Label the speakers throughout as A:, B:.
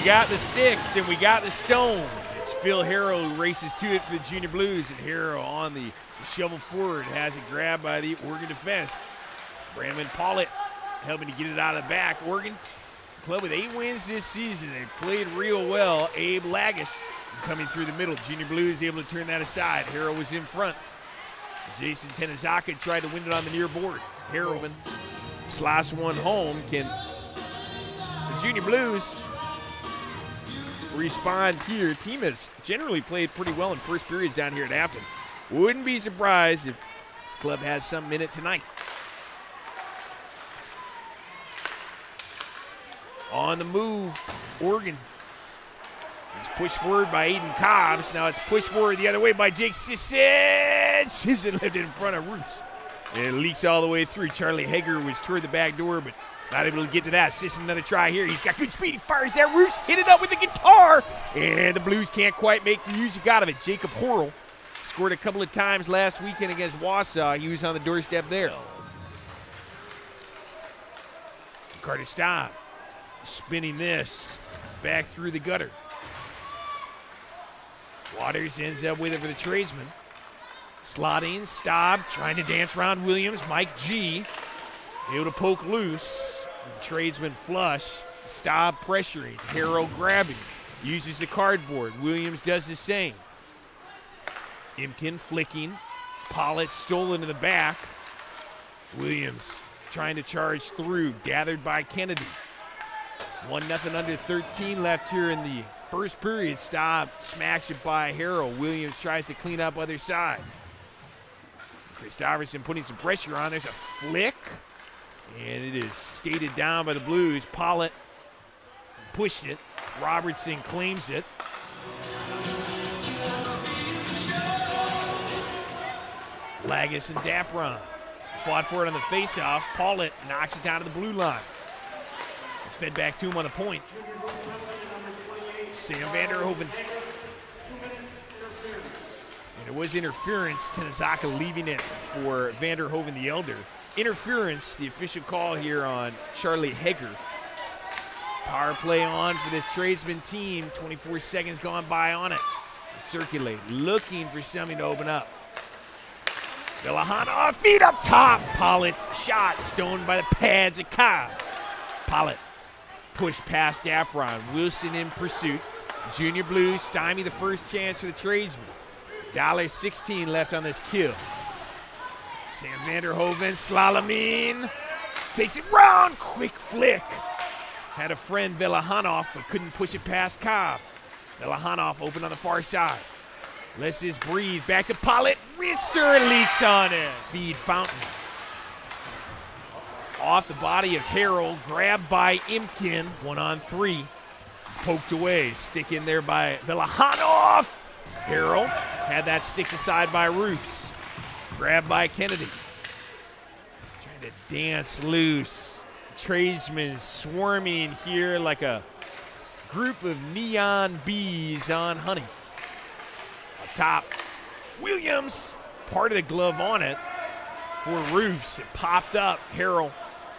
A: We got the sticks and we got the stone. It's Phil Harrell who races to it for the Junior Blues, and Harrell on the shovel forward has it grabbed by the Oregon defense. Brandon Pollitt helping to get it out of the back. Oregon club with 8 wins this season. They played real well. Abe Lagus coming through the middle. Junior Blues able to turn that aside. Harrell was in front. Jason Tenazaka tried to win it on the near board. Harrell slice one home. Can the Junior Blues respond here? Team has generally played pretty well in first periods down here at Afton. Wouldn't be surprised if the club has something in it tonight. On the move, Oregon. It's pushed forward by Aiden Cobbs. Now it's pushed forward the other way by Jake Sisson. Sisson left it in front of Roots. And it leaks all the way through. Charlie Hager was toward the back door, but not able to get to that. Sisson another try here. He's got good speed. He fires that. Roots hit it up with the guitar. And the Blues can't quite make the music out of it. Jacob Horrell scored a couple of times last weekend against Wausau. He was on the doorstep there. Carter Staub spinning this back through the gutter. Waters ends up with it for the Tradesmen. Slotting, Staub trying to dance around Williams. Mike G able to poke loose. The Tradesmen flush. Staub pressuring. Harrell grabbing. Uses the cardboard. Williams does the same. Imkin flicking. Pollitt stolen in the back. Williams trying to charge through. Gathered by Kennedy. 1-0 under 13 left here in the first period. Staub smashed it by Harrell. Williams tries to clean up other side. Christopherson putting some pressure on. There's a flick. And it is skated down by the Blues. Pollitt pushed it. Robertson claims it. Lagus and Dapron fought for it on the faceoff. Pollitt knocks it down to the blue line. Fed back to him on the point. Sam Vanderhoven. And it was interference. Tenazaka leaving it for Vanderhoven the elder. Interference, the official call here on Charlie Hager. Power play on for this Tradesman team. 24 seconds gone by on it. Circulate, looking for something to open up. Villahana, feet up top. Pollitt's shot stoned by the pads of Cobb. Pollitt pushed past Dapron. Wilson in pursuit. Junior Blues stymie the first chance for the Tradesmen. $1.16 left on this kill. Sam Vanderhoven slaloming. Takes it round. Quick flick. Had a friend Villahanoff, but couldn't push it past Cobb. Villahanoff open on the far side. Lets this breathe. Back to Pollitt. Wrister leaks on it. Feed Fountain. Off the body of Harrell, grabbed by Imkin, 1-on-3, poked away, stick in there by Villahanoff. Harrell had that stick aside by Roos, grabbed by Kennedy. Trying to dance loose. Tradesmen swarming here like a group of neon bees on honey. Up top, Williams, part of the glove on it for Roos. It popped up. Harrell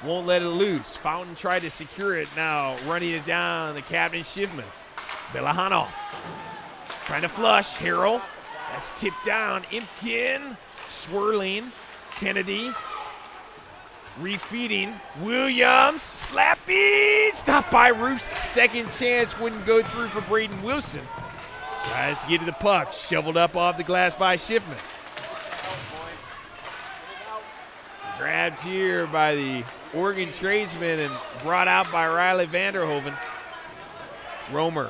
A: won't let it loose. Fountain tried to secure it now, running it down the captain Schiffman. Villahanoff trying to flush. Harrell, that's tipped down. Imkin swirling. Kennedy refeeding. Williams slapping. Stopped by Roos. Second chance wouldn't go through for Braden Wilson. Tries to get to the puck. Shoveled up off the glass by Schiffman. Grabbed here by the Oregon Tradesmen and brought out by Riley Vanderhoven. Romer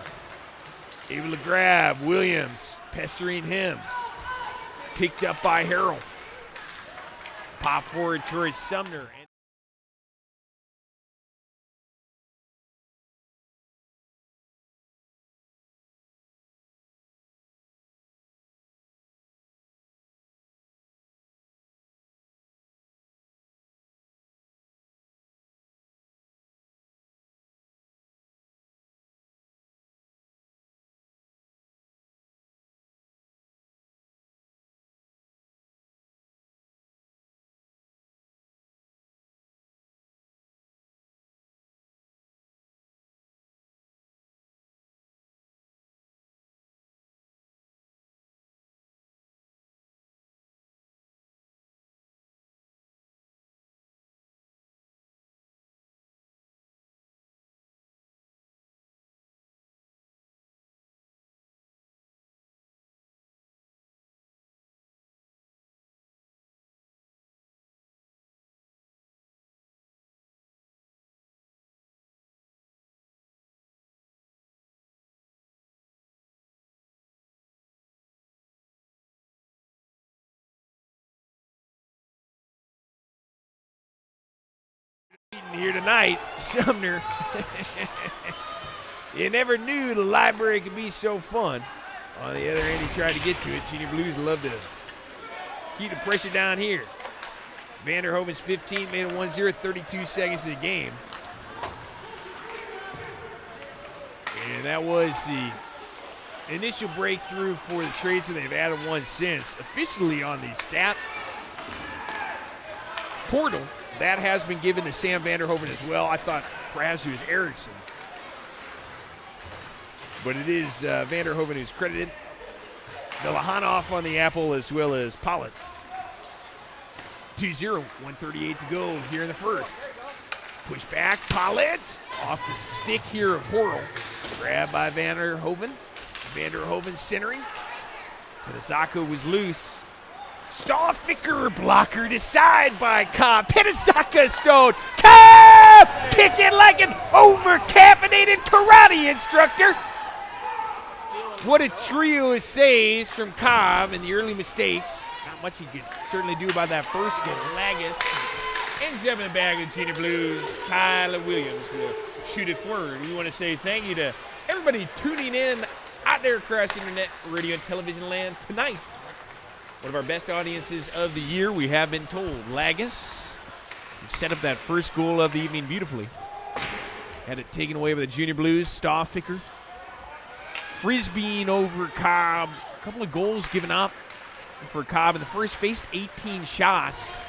A: able to grab. Williams pestering him. Picked up by Harrell. Pop forward towards Sumner. shooting here tonight. Sumner. You never knew the library could be so fun. On the other end, he tried to get to it. Junior Blues love to keep the pressure down here. Vanderhoven's 15 made it 1-0, 32 seconds of the game. And that was the initial breakthrough for the Tradesmen. They've added one since. Officially on the stat portal, that has been given to Sam Vanderhoven as well. I thought perhaps it was Erickson. But it is Vanderhoven who's credited. Vilahanoff on the apple as well as Pollitt. 2-0, 138 to go here in the first. Push back, Pollitt. Off the stick here of Harrell. Grabbed by Vanderhoven. Vanderhoven centering. Tanizaka was loose. Stofficker blocker to side by Cobb. Tanizaka stone. Cobb! Kick it like an over-caffeinated karate instructor. What a trio of saves from Cobb and the early mistakes. Not much he could certainly do about that first goal. Lagus ends up in the bag of Junior Blues. Tyler Williams will shoot it forward. We want to say thank you to everybody tuning in out there across internet, radio, and television land tonight. One of our best audiences of the year, we have been told. Lagus set up that first goal of the evening beautifully. Had it taken away by the Junior Blues. Stofficker frisbeeing over Cobb. A couple of goals given up for Cobb in the first. Faced 18 shots.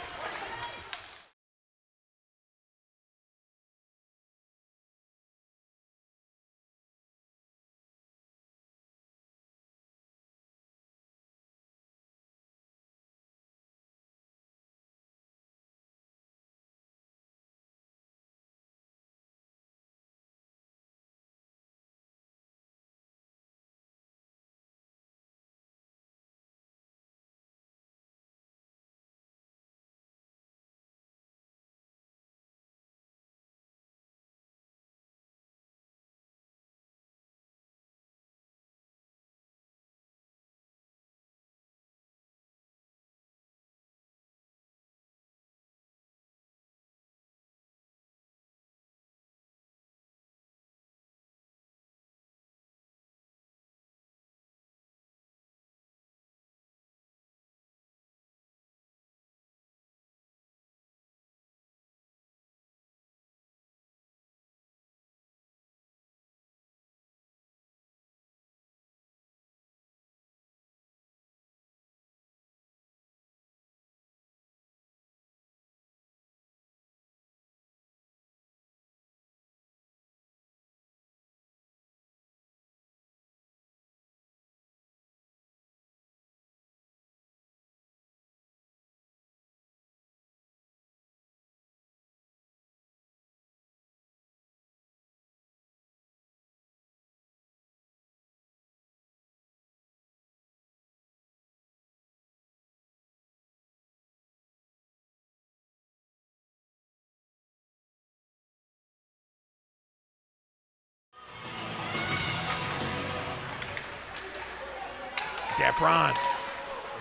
A: Dapron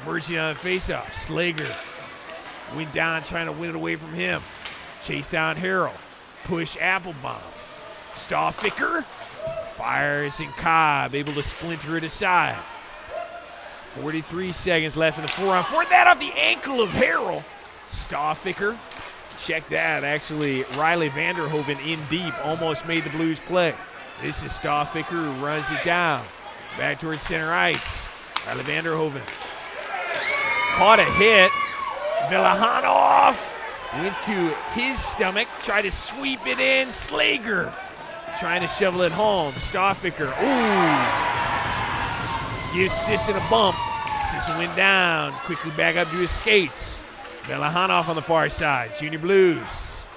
A: emerging on the faceoff. Slager went down trying to win it away from him. Chase down Harrell. Push Applebaum. Stofficker fires in Cobb, able to splinter it aside. 43 seconds left in the 4-on-4. That off the ankle of Harrell. Stofficker, check that. Actually, Riley Vanderhoven in deep almost made the Blues play. This is Stofficker who runs it down. Back towards center ice. Riley Vanderhoven caught a hit. Vilahanoff went to his stomach, tried to sweep it in. Slager trying to shovel it home. Stofficker, gives Sisson a bump. Sisson went down, quickly back up to his skates. Vilahanoff on the far side. Junior Blues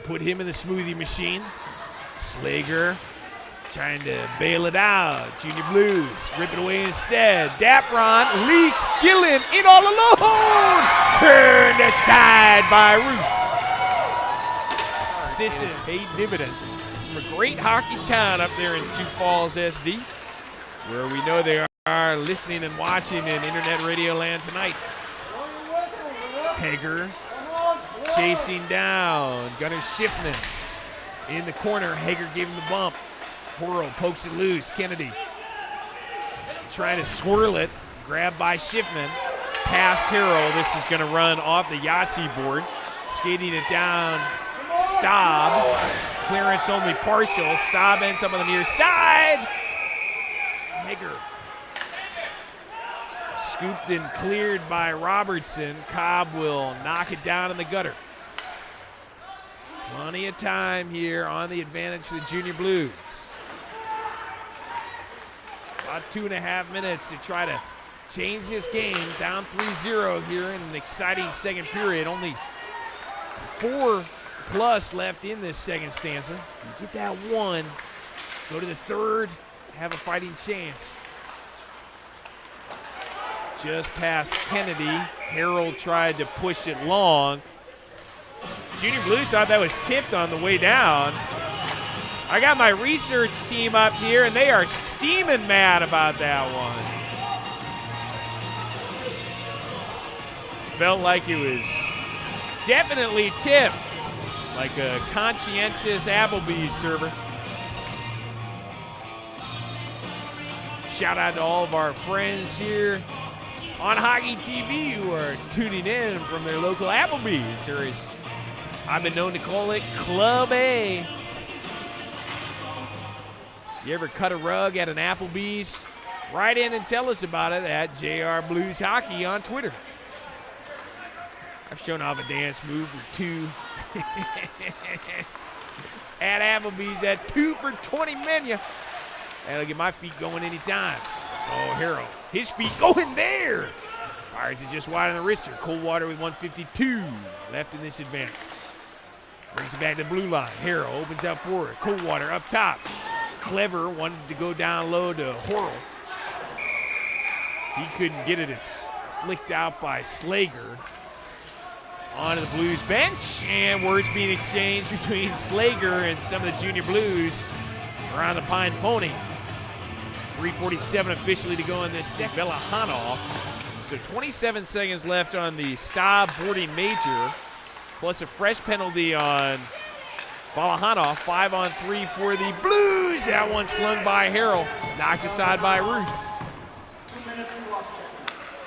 A: put him in the smoothie machine. Slager trying to bail it out. Junior Blues rip it away instead. Dapron leaks. Gillen in all alone. Turned aside by Roos. Sisson paid dividends from a great hockey town up there in Sioux Falls, SD, where we know they are listening and watching in internet radio land tonight. Hager chasing down. Gunnar Schiffman in the corner. Hager gave him the bump. Harrell pokes it loose. Kennedy trying to swirl it. Grabbed by Schiffman. Past Harrell. This is going to run off the Yahtzee board. Skating it down. Staub. Clearance only partial. Staub ends up on the near side. Hager scooped and cleared by Robertson. Cobb will knock it down in the gutter. Plenty of time here on the advantage for the Junior Blues. About 2.5 minutes to try to change this game. Down 3-0 here in an exciting second period. Only 4+ left in this second stanza. You get that one, go to the third, have a fighting chance. Just past Kennedy. Harrell tried to push it long. Junior Blues thought that was tipped on the way down. I got my research team up here, and they are steaming mad about that one. Felt like it was definitely tipped, like a conscientious Applebee's server. Shout out to all of our friends here on Hockey TV who are tuning in from their local Applebee's, or as I've been known to call it, Club A. You ever cut a rug at an Applebee's? Write in and tell us about it at JR Blues Hockey on Twitter. I've shown off a dance move or two at Applebee's at 2 for $20 menu. That'll get my feet going anytime. Oh, Harrell. His feet going there. Fires it just wide on the wrister. Coldwater with 1:52 left in this advantage. Brings it back to the blue line. Harrell opens up forward. Coldwater up top. Clever wanted to go down low to Harrell. He couldn't get it. It's flicked out by Slager. Onto the Blues bench. And words being exchanged between Slager and some of the Junior Blues around the Pine Pony. 3:47 officially to go in this set. Velahanoff. So 27 seconds left on the Staub boarding major, plus a fresh penalty on Velahanoff. 5-on-3 for the Blues. That one slung by Harrell. Knocked aside by Roos.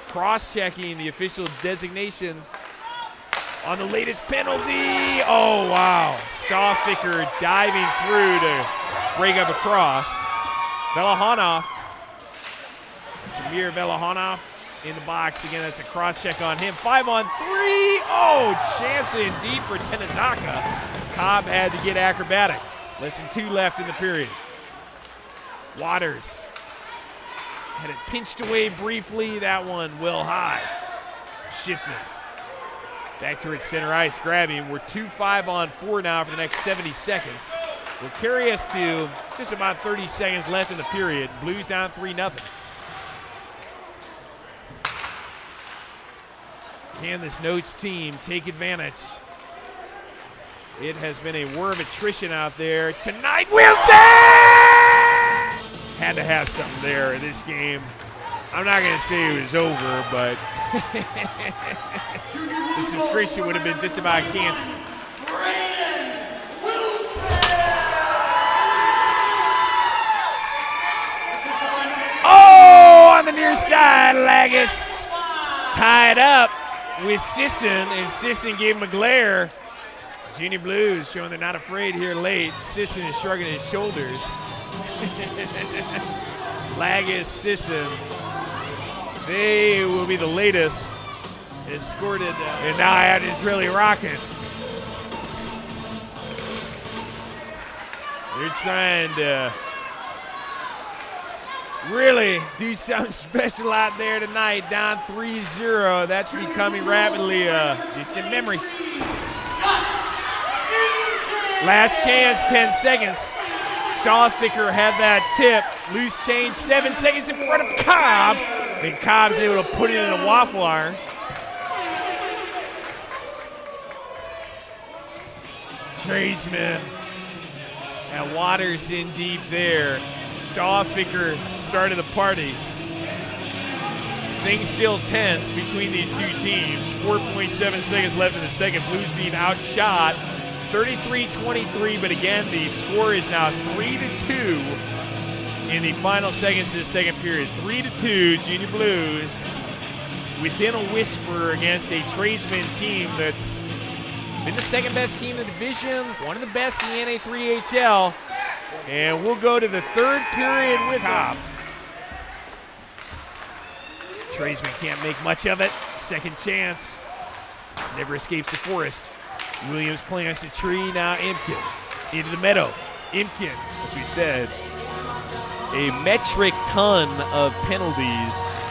A: Cross-checking the official designation on the latest penalty. Oh, wow. Stofficker diving through to break up a cross. Velahanoff. It's Amir Velahanoff in the box. Again, that's a cross-check on him. 5-on-3. Oh, chance indeed for Tenazaka. Cobb had to get acrobatic. Less than 2 left in the period. Waters had it pinched away briefly. That one well high. Schiffman back towards center ice, grabbing. We're 2 5-on-4 now for the next 70 seconds. Will carry us to just about 30 seconds left in the period. Blues down 3-0. Can this Notes team take advantage? It has been a war of attrition out there tonight. Wilson! Had to have something there in this game. I'm not going to say it was over, but the subscription would have been just about canceled. Oh, on the near side, Lagos tied up with Sisson, and Sisson gave him a glare. Junior Blues showing they're not afraid here late. Sisson is shrugging his shoulders. Lagos, Sisson, they will be the latest escorted, and now out is really rocking. They're trying to really do something special out there tonight. Down 3-0. That's becoming rapidly just in memory. Last chance, 10 seconds. Stofficker had that tip. Loose change, 7 seconds in front of Cobb. And Cobb's able to put it in a waffle iron. Tradesman. And Waters in deep there. Stofficker started the party. Things still tense between these two teams. 4.7 seconds left in the second. Blues being outshot 33-23, but again, the score is now 3-2 in the final seconds of the second period. 3-2, Junior Blues within a whisper against a tradesman team that's been the second best team in the division, one of the best in the NA3HL. And we'll go to the third period with Cobb. Tradesman can't make much of it. Second chance. Never escapes the forest. Williams playing against a tree. Now Impkin into the meadow. Impkin, as we said, a metric ton of penalties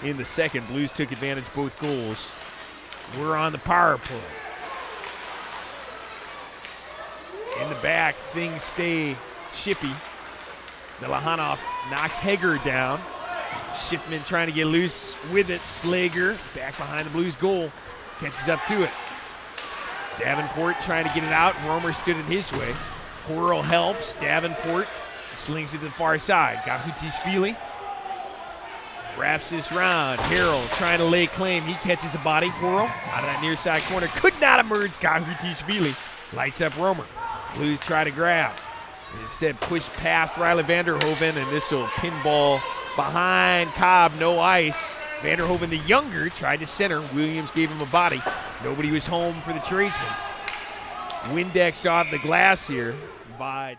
A: in the second. Blues took advantage of both goals. We're on the power play. In the back, things stay chippy. Villahanov knocked Heger down. Schiffman trying to get loose with it. Slager back behind the Blues goal. Catches up to it. Davenport trying to get it out. Romer stood in his way. Harrell helps. Davenport slings it to the far side. Gahutishvili wraps this round. Harrell trying to lay claim. He catches a body. Harrell out of that near side corner. Could not emerge. Gahutishvili lights up Romer. Blues try to grab. Instead push past Riley Vanderhoven, and this will pinball behind Cobb. No ice. Vanderhoven the younger tried to center. Williams gave him a body. Nobody was home for the tradesman. Windexed off the glass here by...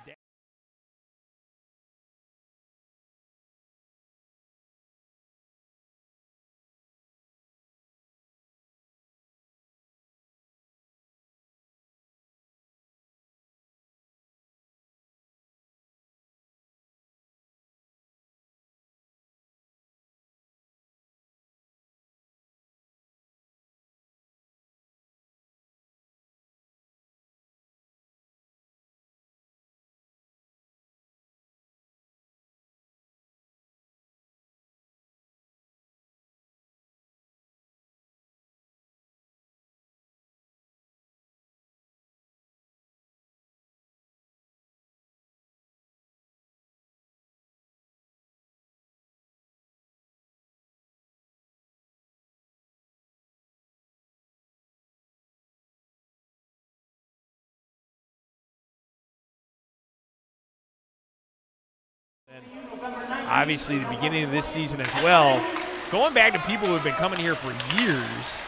A: Obviously, the beginning of this season as well. Going back to people who have been coming here for years,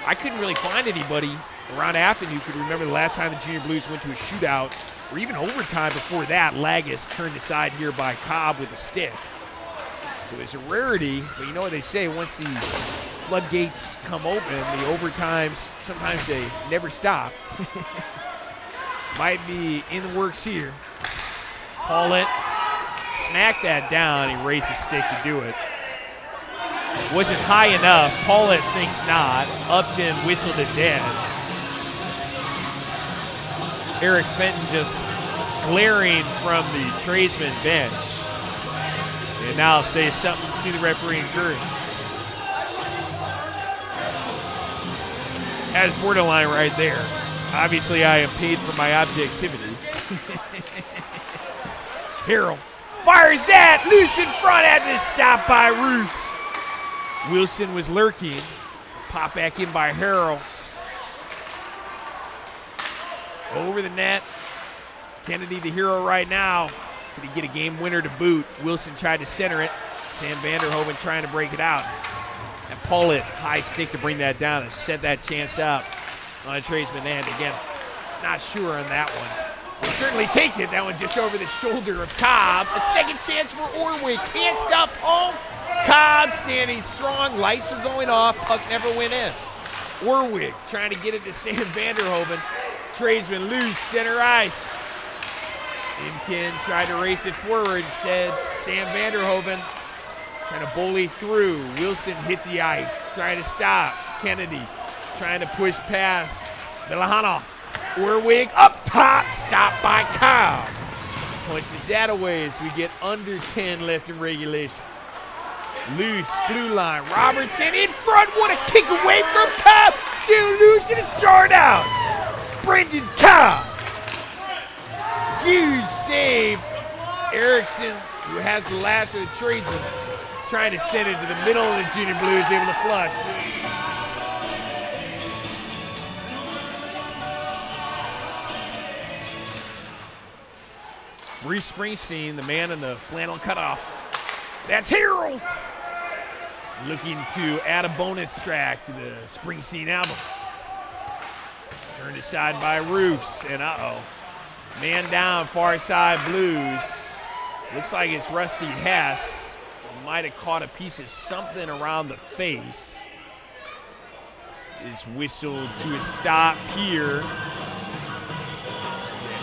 A: I couldn't really find anybody around Afton who could remember the last time the Junior Blues went to a shootout or even overtime before that. Lagus turned aside here by Cobb with a stick. So it's a rarity, but you know what they say, once the floodgates come open, the overtimes, sometimes they never stop. Might be in the works here. Paulette smacked that down. He raised his stick to do it. Wasn't high enough. Paulette thinks not. Upton whistled it dead. Eric Fenton just glaring from the tradesman bench. And now I'll say something to the referee and jury. That's borderline right there. Obviously, I am paid for my objectivity. Harrell fires that, loose in front, had to stop by Roos. Wilson was lurking. Pop back in by Harrell. Over the net. Kennedy the hero right now. Could he get a game winner to boot? Wilson tried to center it. Sam Vanderhoven trying to break it out. And Paulette, high stick to bring that down and set that chance up on a tradesman end. Again, he's not sure on that one. We'll certainly take it. That one just over the shoulder of Cobb. A second chance for Orwig. Can't stop home. Cobb standing strong. Lights are going off. Puck never went in. Orwig trying to get it to Sam Vanderhoven. Tradesman loose, center ice. Imkin tried to race it forward. Said Sam Vanderhoven trying to bully through. Wilson hit the ice. Trying to stop. Kennedy trying to push past Villahanov. Orwig up top, stopped by Cobb. Punches that away as we get under 10 left in regulation. Loose, blue line. Robertson in front. What a kick away from Cobb. Still loose and it's jarred out. Brendan Cobb. Huge save. Erickson, who has the last of the tradesmen, trying to send it to the middle of the Junior Blues, able to flush. Bruce Springsteen, the man in the flannel cutoff. That's Harrell! Looking to add a bonus track to the Springsteen album. Turned aside by Roofs, and man down, far side Blues. Looks like it's Rusty Hess. Might have caught a piece of something around the face. Is whistled to a stop here.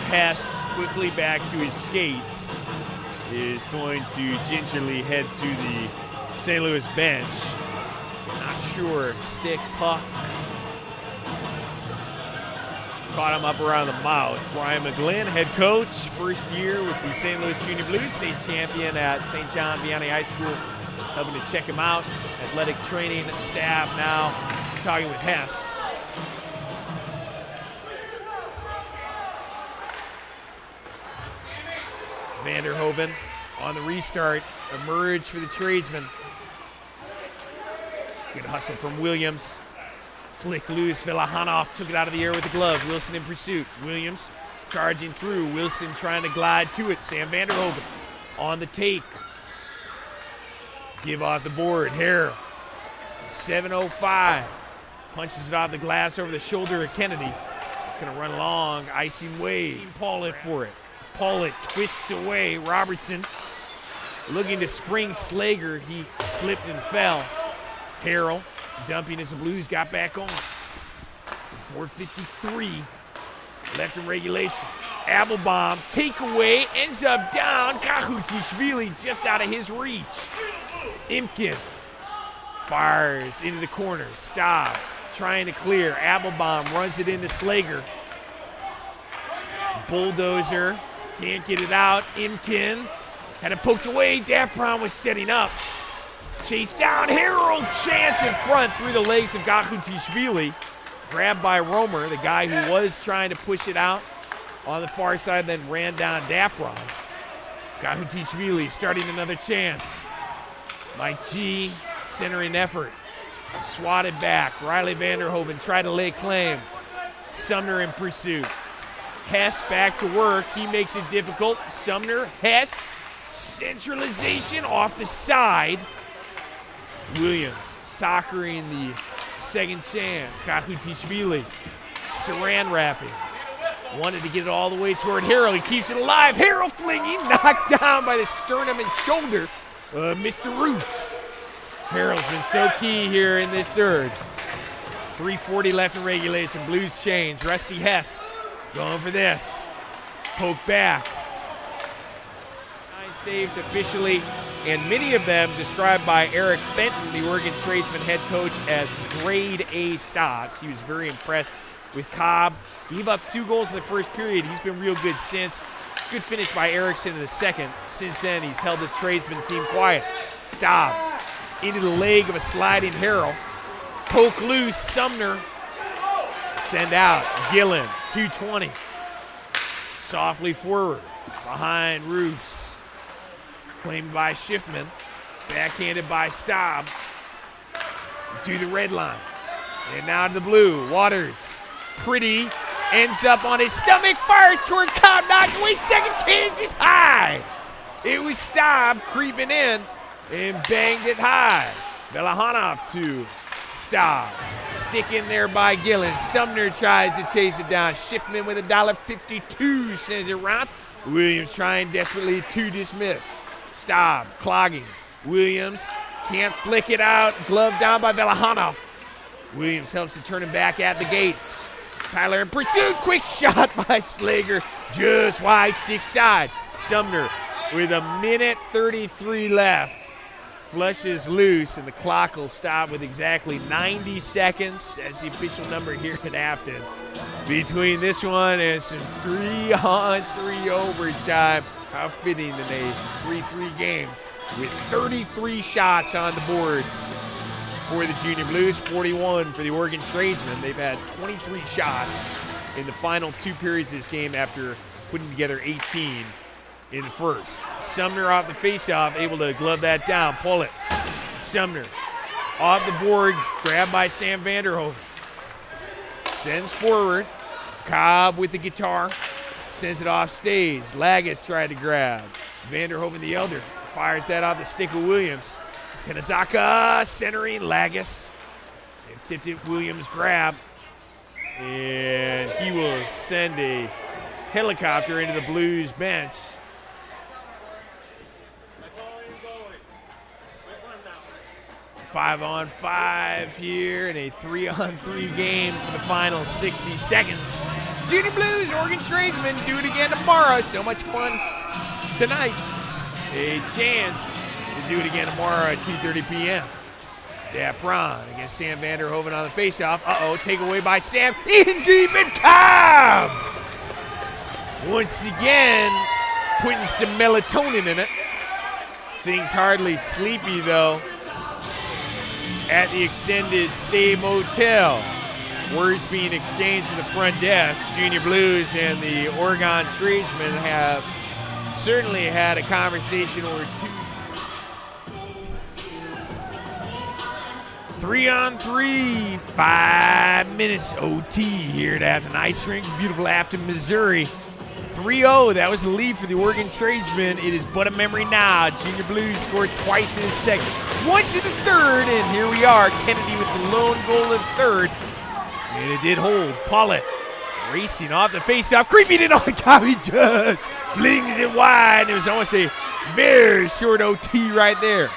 A: Hess quickly back to his skates. Is going to gingerly head to the St. Louis bench. Not sure. Stick, puck. Caught him up around the mouth. Brian McGlynn, head coach, first year with the St. Louis Junior Blues, state champion at St. John Vianney High School. Helping to check him out. Athletic training staff now talking with Hess. Vanderhoven on the restart, emerge for the Tradesmen. Good hustle from Williams. Flick loose, Villahanov took it out of the air with the glove. Wilson in pursuit. Williams charging through. Wilson trying to glide to it. Sam Vanderhoven on the take. Give off the board. Harrell. 7:05. Punches it off the glass over the shoulder of Kennedy. It's going to run long. Icing wave. Paulett for it. Paulett twists away. Robertson looking to spring Slager. He slipped and fell. Harrell dumping as the Blues got back on. 4:53 left in regulation. Applebaum takeaway ends up down. Kahutishvili just out of his reach. Imkin fires into the corner. Stop trying to clear. Applebaum runs it into Slager. Bulldozer can't get it out. Imkin had it poked away. Dapron was setting up. Chase down. Harrell chance in front through the legs of Gahutishvili. Grabbed by Romer, the guy who was trying to push it out on the far side, then ran down Dapron. Gahutishvili starting another chance. Mike G, centering effort. Swatted back. Riley Vanderhoven tried to lay claim. Sumner in pursuit. Hess back to work. He makes it difficult. Sumner, Hess, centralization off the side. Williams soccering the second chance. Kahutishvili, Saran wrapping. Wanted to get it all the way toward Harrell. He keeps it alive. Harrell flinging, knocked down by the sternum and shoulder of Mr. Roofs. Harrell's been so key here in this third. 3:40 left in regulation. Blues change. Rusty Hess going for this. Poke back. 9 saves officially, and many of them described by Eric Fenton, the Oregon Tradesmen head coach, as grade A stops. He was very impressed with Cobb. Gave up 2 goals in the first period. He's been real good since. Good finish by Erickson in the second. Since then, he's held his Tradesman team quiet. Staub into the leg of a sliding Harrell. Poke loose, Sumner. Send out, Gillen, 220. Softly forward, behind Roofs. Claimed by Schiffman. Backhanded by Staub. To the red line. And now to the blue. Waters. Pretty. Ends up on his stomach. Fires toward Cobb. Knocked away. Second chance is high. It was Staub creeping in and banged it high. Villahanov to Staub. Stick in there by Gillen. Sumner tries to chase it down. Schiffman with $1.52 sends it round. Williams trying desperately to dismiss. Staub clogging. Williams can't flick it out. Glove down by Villahanov. Williams helps to turn him back at the gates. Tyler in pursuit. Quick shot by Slager. Just wide stick side. Sumner with 1:33 left. Flushes loose, and the clock will stop with exactly 90 seconds as the official number here at Afton. Between this one and some 3-on-3 overtime. How fitting in a 3-3 game with 33 shots on the board for the Junior Blues, 41 for the Oregon Tradesmen. They've had 23 shots in the final 2 periods of this game after putting together 18 in the first. Sumner off the faceoff, able to glove that down, pull it. Sumner off the board, grabbed by Sam Vanderhoven. Sends forward. Cobb with the guitar. Sends it off stage. Lagus tried to grab. Vanderhoven the elder fires that off the stick of Williams. Kanazaka centering Lagus. They've tipped it, Williams grab. And he will send a helicopter into the Blues bench. 5-on-5 here in a 3-on-3 game for the final 60 seconds. Junior Blues, Oregon Tradesmen, do it again tomorrow. So much fun tonight. A chance to do it again tomorrow at 2:30 p.m. Dapron against Sam Vanderhoven on the faceoff. Takeaway by Sam. In deep and Cobb! Once again, putting some melatonin in it. Things hardly sleepy, though, at the extended stay motel. Words being exchanged at the front desk. Junior Blues and the Oregon Tradesmen have certainly had a conversation or two. 3-on-3, 5 minutes OT here at an ice rink, beautiful Afton, Missouri. 3-0, that was the lead for the Oregon Tradesmen. It is but a memory now. Junior Blues scored twice in the second, once in the third, and here we are. Kennedy with the lone goal in the third. And it did hold. Pollitt racing off the faceoff, creeping in on Cobb. He just flings it wide. It was almost a very short OT right there.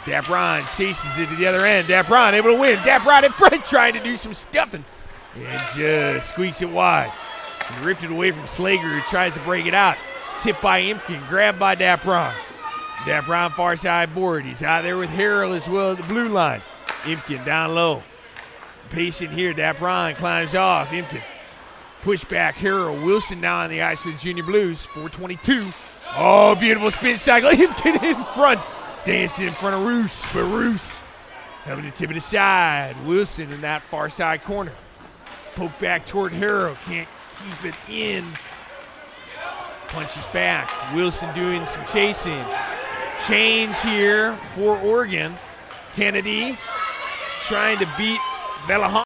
A: Dapron chases it to the other end. Dapron able to win. Dapron in front trying to do some stuffing. And just squeaks it wide. He ripped it away from Slager, who tries to break it out. Tipped by Impkin, grabbed by Dapron. Dapron far side board. He's out there with Harrell as well at the blue line. Impkin down low. Patient here. Dapron climbs off. Impkin. Push back. Harrell. Wilson now on the ice of the Junior Blues. 4:22. Oh, beautiful spin cycle. Impkin in front. Dancing in front of Roos. But Roos having to tip it aside. Wilson in that far side corner. Poke back toward Harrell. Can't keep it in. Punches back. Wilson doing some chasing. Change here for Oregon. Kennedy trying to beat Velahan.